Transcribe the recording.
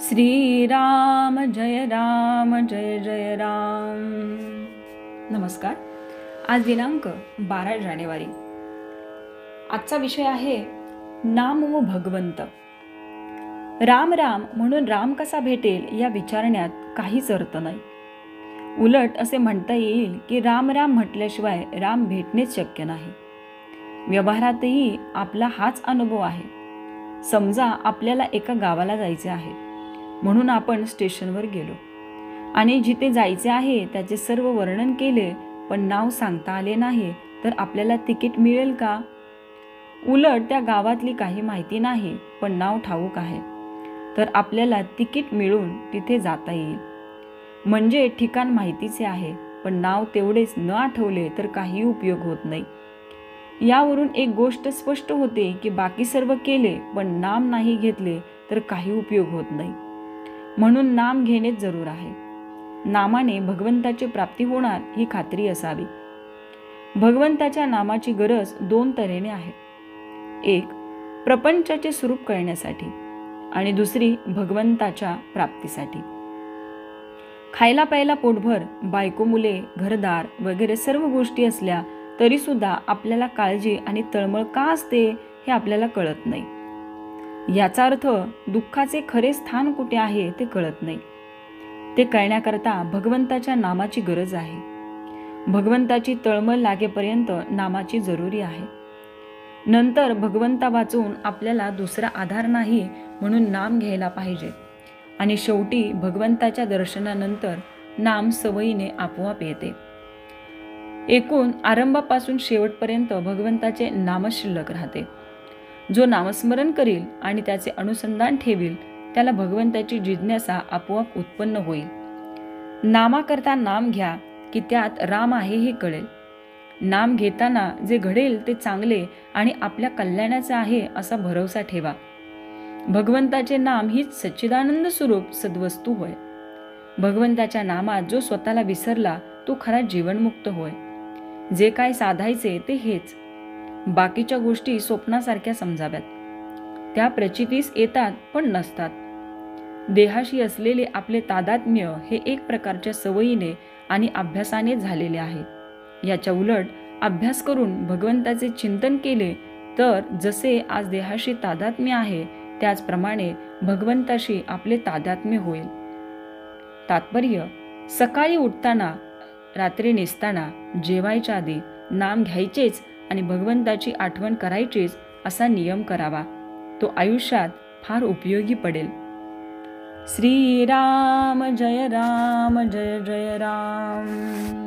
श्रीराम जय जय राम। नमस्कार। आज दिनांक 12 जानेवारी। आजचा विषय आहे नाम व भगवंत। राम राम म्हणून राम कसा भेटेल या विचारण्यात काहीच अर्थ नाही। उलट असे म्हणता येईल की राम राम म्हटल्याशिवाय राम भेटणेच शक्य नाही। व्यवहारातही आपला हाच अनुभव आहे। समजा आपल्याला एका गावाला जायचे आहे, म्हणून आपण स्टेशनवर गेलो आणि जिथे जायचे आहे त्याचे सर्व वर्णन केले, पण नाव सांगता आले नाही तर आपल्याला तिकीट मिळेल का? उलट त्या गावातली काही माहिती नाही पण नाव ठाऊक आहे, तर आपल्याला तिकीट मिळून तिथे जाता येईल। म्हणजे ठिकाण माहितीचे आहे पण नाव तेवढेच न आठवले तर काही उपयोग होत नाही। यावरून एक गोष्ट स्पष्ट होते की बाकी सर्व केले पण नाम नाही घेतले तर काही उपयोग होत नाही। म्हणून नाम घेणेच जरूर आहे। नामाने भगवंताची प्राप्ती होणार ही खात्री असावी। भगवंताच्या नामाची गरज दोन तऱ्हेने आहे। एक प्रपंचाचे स्वरूप कळण्यासाठी आणि दुसरी भगवंताच्या प्राप्तीसाठी। खायला प्यायला पोटभर, बायको मुले, घरदार वगैरे सर्व गोष्टी असल्या तरी सुद्धा आपल्याला काळजी आणि तळमळ का असते हे आपल्याला कळत नाही। याचा अर्थ दुःखाचे खरे स्थान कुठे आहे ते कळत नाही। ते कळण्याकरता भगवंताच्या नामाची गरज आहे। भगवंताची तळमळ लागेपर्यंत नामाची जरुरी आहे। नंतर भगवंता वाचून आपल्याला दुसरा आधार नाही म्हणून नाम घ्यायला पाहिजे। आणि शेवटी भगवंताच्या दर्शनानंतर नाम सवयीने आपोआप येते। एकूण आरंभापासून शेवटपर्यंत भगवंताचे नामच शिल्लक राहते। जो नामस्मरण करील आणि त्याचे अनुसंधान ठेवील त्याला भगवंताची जिज्ञासा आपोआप उत्पन्न होईल। नामाकरता नाम घ्या की त्यात राम आहे हे कळेल। नाम घेताना जे घडेल ते चांगले आणि आपल्या कल्याणाचे आहे असा भरवसा ठेवा। भगवंताचे नाम हीच सच्चिदानंद स्वरूप सद्वस्तू होय। भगवंताच्या नामात जो स्वतःला विसरला तो खरा जीवनमुक्त होय। जे काय साधायचे ते हेच, बाकीच्या गोष्टी स्वप्नासारख्या समजाव्यात। त्या प्रचितीस येतात पण नसतात। देहाशी असलेले आपले तादात्म्य हे एक प्रकारच्या सवयीने आणि अभ्यासाने झालेले आहे। याच्या उलट अभ्यास करून भगवंताचे चिंतन केले तर जसे आज देहाशी तादात्म्य आहे त्याचप्रमाणे भगवंताशी आपले तादात्म्य होईल। तात्पर्य, सकाळी उठताना, रात्री निसताना, जेवायच्या आधी नाम घ्यायचेच आणि भगवंताची आठवण करायचीच असा नियम करावा। तो आयुष्यात फार उपयोगी पडेल। श्रीराम जय जय राम।